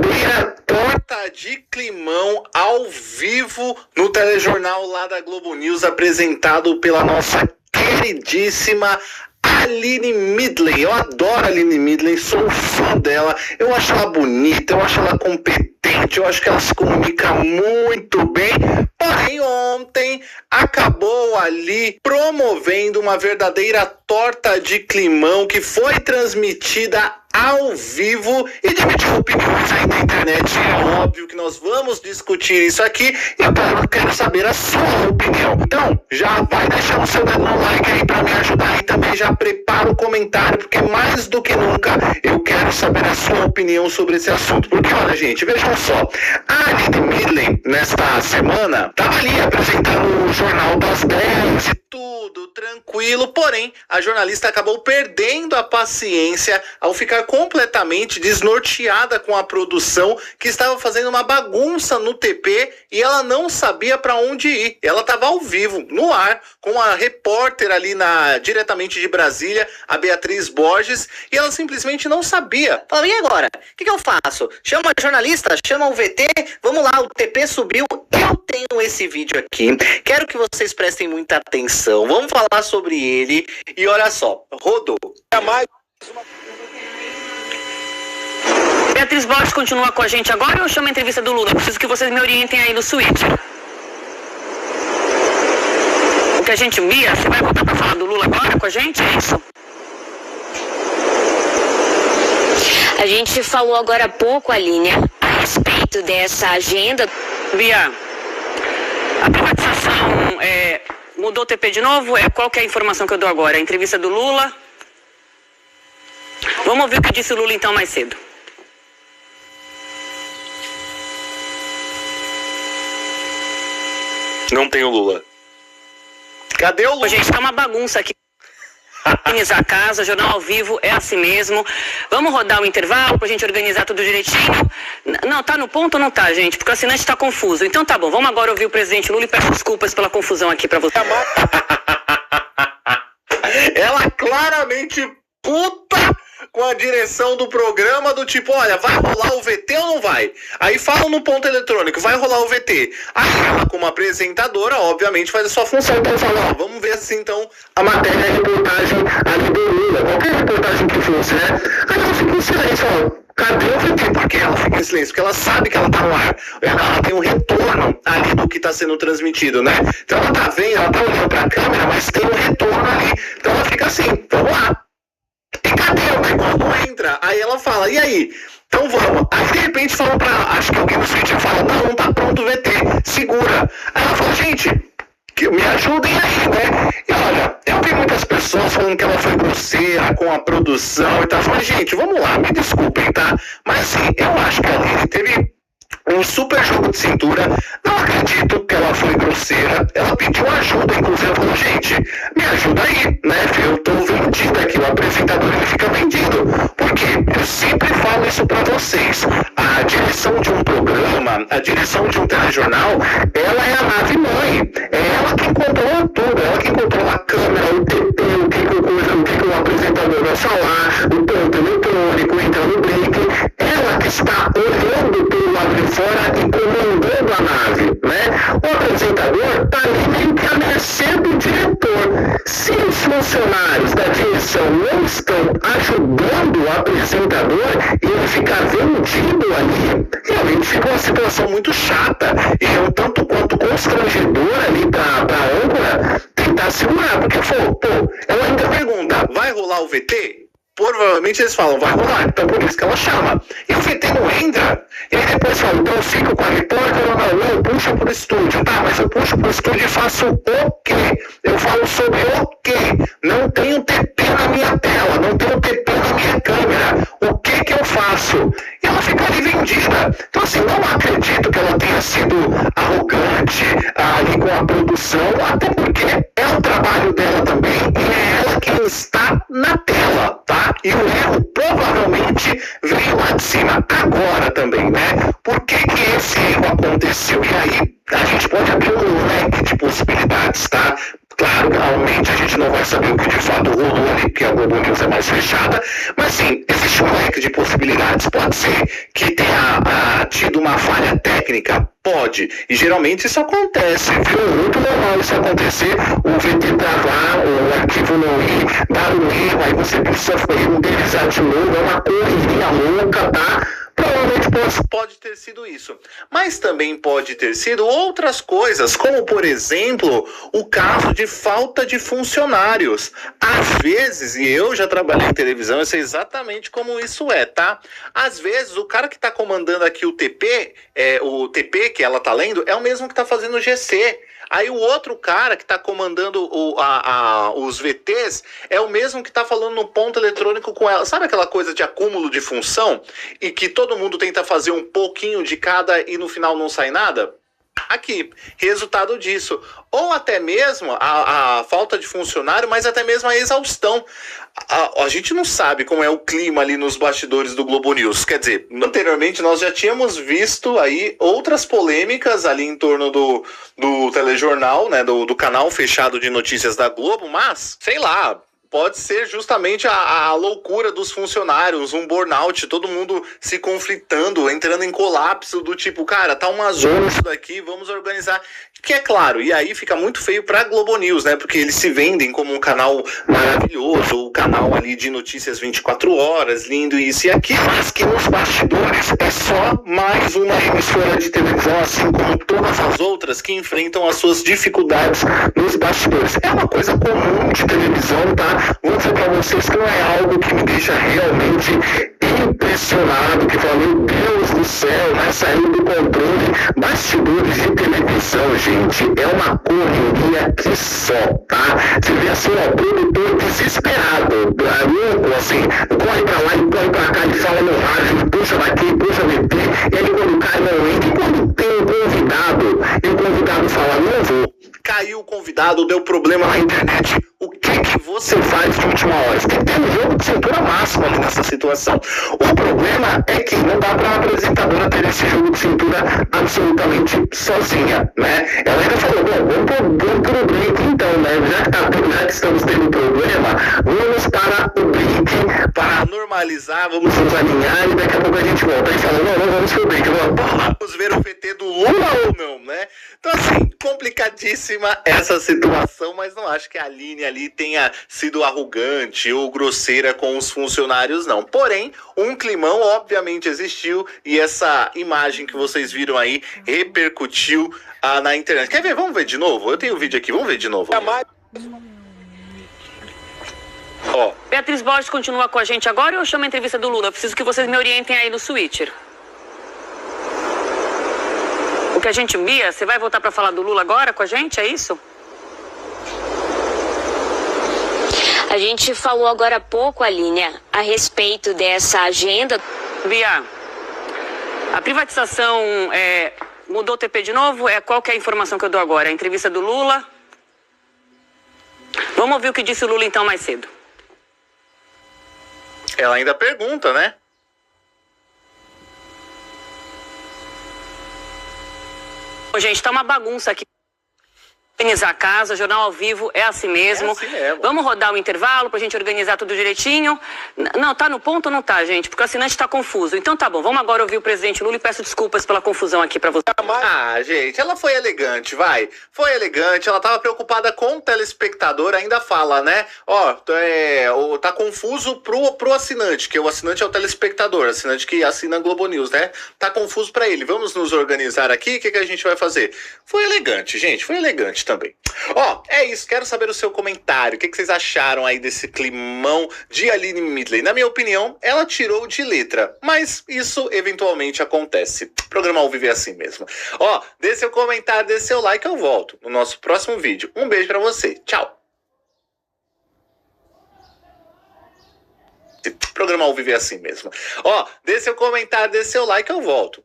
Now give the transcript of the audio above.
verdadeira torta de climão ao vivo no telejornal lá da Globo News, apresentado pela nossa queridíssima Aline Midley. Eu adoro a Aline Midley, sou fã dela, eu acho ela bonita, eu acho ela competente, eu acho que ela se comunica muito bem. Porém, ontem acabou ali promovendo uma verdadeira torta de climão que foi transmitida ao vivo e dividiu opiniões aí na internet. É óbvio que nós vamos discutir isso aqui e eu quero saber a sua opinião. Então, já vai deixando o seu dedo no like aí pra me ajudar e também já prepara o comentário, porque mais do que nunca eu quero saber a sua opinião sobre esse assunto. Porque olha, gente, vejam só, a Aline Midley nesta semana tava ali apresentando o Jornal das 10 e tudo tranquilo, porém a jornalista acabou perdendo a paciência ao ficar completamente desnorteada com a produção, que estava fazendo uma bagunça no TP e ela não sabia para onde ir. Ela estava ao vivo, no ar, com a repórter ali diretamente de Brasília, a Beatriz Borges, e ela simplesmente não sabia. Falou, e agora? O que eu faço? Chama a jornalista? Chama o VT? Vamos lá, o TP subiu. Eu tenho esse vídeo aqui, quero que vocês prestem muita atenção, vamos falar sobre ele e olha só, rodou. Beatriz Borges continua com a gente agora ou eu chamo a entrevista do Lula? Eu preciso que vocês me orientem aí no switch. O que a gente via, você vai voltar pra falar do Lula agora com a gente, é isso? A gente falou agora há pouco, Aline, a respeito dessa agenda. Bia, a privatização mudou o TP de novo? Qual que é a informação que eu dou agora? A entrevista do Lula? Vamos ouvir o que disse o Lula então mais cedo. Não tem o Lula. Cadê o Lula? Gente, tá uma bagunça aqui. Organizar a casa, jornal ao vivo, é assim mesmo. Vamos rodar o intervalo pra gente organizar tudo direitinho. Não, tá no ponto ou não tá, gente? Porque o assinante tá confuso. Então tá bom, vamos agora ouvir o presidente Lula e peço desculpas pela confusão aqui pra você. Ela claramente puta com a direção do programa, do tipo, olha, vai rolar o VT ou não vai? Aí falam no ponto eletrônico, vai rolar o VT. Aí ela, como apresentadora, obviamente faz a sua função. Então fala, ó, vamos ver assim então a matéria, a reportagem ali do Lula, qualquer reportagem que fosse, né? Aí ela fica em silêncio, ó. Cadê o VT? Por que ela fica em silêncio? Porque ela sabe que ela tá no ar. Ela tem um retorno ali do que tá sendo transmitido, né? Então ela tá vendo, ela tá olhando pra câmera, mas tem um retorno ali. Então ela fica assim, vamos lá. E cadê o negócio? Não entra. Aí ela fala, e aí? Então vamos. Aí de repente falam pra ela, acho que alguém no switch fala, não tá pronto o VT, segura. Aí ela fala, gente, que me ajudem aí, né? E olha, eu vi muitas pessoas falando que ela foi grosseira com a produção e tal. Mas, gente, vamos lá, me desculpem, tá? Mas assim, eu acho que ali teve um super jogo de cintura. Não acredito que ela foi grosseira. Ela pediu ajuda, inclusive, falou, gente, me ajuda aí, né? Eu tô vendida aqui, o apresentador ele fica vendido. Porque eu sempre falo isso pra vocês. A direção de um programa, a direção de um telejornal, ela é a nave mãe. É ela que controla tudo, ela que controla a câmera, o TP, o que o apresentador vai falar, o ponto eletrônico, entra no break. Ela que está olhando pelo lado de fora e comandando a nave, né? O apresentador está ali meio que a mercê do diretor. Se os funcionários da direção não estão ajudando o apresentador e ele ficar vendido ali, realmente fica uma situação muito chata e é um tanto quanto constrangedor ali para a âncora tentar segurar, porque ela ainda pergunta, vai rolar o VT? Provavelmente eles falam, vai rolar, então por isso que ela chama. E o VT não entra. E aí depois fala, então eu fico com a repórter ou não, puxa pro estúdio. Tá, mas eu puxo pro estúdio e faço o quê? Eu falo sobre o quê? Não tenho TP na minha tela, não tenho TP na minha câmera. O que eu faço? E ela fica ali vendida. Então assim, não acredito que ela tenha sido arrogante ali com a produção, até porque é o trabalho dela também e é ela quem está na tela, tá? E o erro provavelmente veio lá de cima agora também, né? Por que esse erro aconteceu? E aí a gente pode abrir um leque de possibilidades, tá? Claro, realmente a gente não vai saber o que de fato rolou ali, porque a Globo News é mais fechada, mas sim, existe um leque de possibilidades. Pode ser que tenha uma falha técnica? Pode. E geralmente isso acontece, viu? Muito normal isso acontecer. O VT travar, o arquivo não ir, dar um erro, aí você precisa renderizar de novo, é uma correria louca, tá? Provavelmente pode ter sido isso. Mas também pode ter sido outras coisas, como, por exemplo, o caso de falta de funcionários. Às vezes, e eu já trabalhei em televisão, eu sei exatamente como isso é, tá? Às vezes, o cara que tá comandando aqui o TP que ela tá lendo, é o mesmo que tá fazendo o GC. Aí o outro cara que está comandando os VTs é o mesmo que está falando no ponto eletrônico com ela. Sabe aquela coisa de acúmulo de função? E que todo mundo tenta fazer um pouquinho de cada e no final não sai nada? Aqui, resultado disso. Ou até mesmo a falta de funcionário, mas até mesmo a exaustão. A gente não sabe como é o clima ali nos bastidores do Globo News. Quer dizer, anteriormente nós já tínhamos visto aí outras polêmicas ali em torno do telejornal, né, do canal fechado de notícias da Globo, mas, sei lá, pode ser justamente a loucura dos funcionários, um burnout, todo mundo se conflitando, entrando em colapso do tipo, cara, tá uma zona isso daqui, vamos organizar. Que é claro, e aí fica muito feio pra Globo News, né? Porque eles se vendem como um canal maravilhoso, um canal ali de notícias 24 horas, lindo isso e aquilo, mas que nos bastidores é só mais uma emissora de televisão, assim como todas as outras que enfrentam as suas dificuldades nos bastidores. É uma coisa comum de televisão, tá? Vou dizer pra vocês que não é algo que me deixa realmente impressionado, que fala, meu Deus do céu, vai sair do controle. Bastidores de televisão, gente, é uma correria que só, tá? Você vê assim, ó, produtor desesperado, louco, assim, corre pra lá e corre pra cá e fala no rádio, puxa daqui, puxa VT, e aí quando cai não entra, e quando tem um convidado, e o convidado fala, não vou, caiu o convidado, deu problema na internet, o que você faz de última hora? Você tem que ter um jogo de cintura máxima ali nessa situação. O problema é que não dá para a apresentadora ter esse jogo de cintura absolutamente sozinha, né? Ela ainda falou, bom, vamos pro break então, né? Já que estamos tendo problema, vamos para o break para normalizar, vamos nos alinhar e daqui a pouco a gente volta. Aí fala, não, vamos pro break. Vamos ver o VT do Lula ou não, né? Então assim, complicadíssima essa situação, mas não acho que a Aline ali tenha sido arrogante ou grosseira com os funcionários, não. Porém, um climão obviamente existiu e essa imagem que vocês viram aí repercutiu na internet. Quer ver? Vamos ver de novo? Eu tenho o vídeo aqui, vamos ver de novo. Ó. Beatriz Borges continua com a gente agora ou eu chamo a entrevista do Lula? Eu preciso que vocês me orientem aí no switcher. O que a gente... Bia, você vai voltar para falar do Lula agora com a gente, é isso? A gente falou agora há pouco, Aline, a respeito dessa agenda. Bia, a privatização mudou o TP de novo? Qual que é a informação que eu dou agora? A entrevista do Lula? Vamos ouvir o que disse o Lula então mais cedo. Ela ainda pergunta, né? Gente, tá uma bagunça aqui. Organizar a casa, jornal ao vivo, é assim mesmo. Vamos rodar o intervalo pra gente organizar tudo direitinho. Não, tá no ponto ou não tá, gente? Porque o assinante tá confuso. Então tá bom, vamos agora ouvir o presidente Lula e peço desculpas pela confusão aqui pra você. Ah, gente, ela foi elegante, vai. Foi elegante, ela tava preocupada com o telespectador, ainda fala, né? Ó, tá confuso pro assinante, que o assinante é o telespectador, assinante que assina a Globo News, né? Tá confuso pra ele. Vamos nos organizar aqui, o que a gente vai fazer? Foi elegante, gente, foi elegante também. Ó, é isso, quero saber o seu comentário. O que vocês acharam aí desse climão de Aline Midley? Na minha opinião, ela tirou de letra, mas isso eventualmente acontece. O programa ao vivo é assim mesmo. Ó, dê seu comentário, dê seu like, eu volto no nosso próximo vídeo. Um beijo pra você, tchau. O programa ao vivo é assim mesmo. Ó, dê seu comentário, dê seu like, eu volto.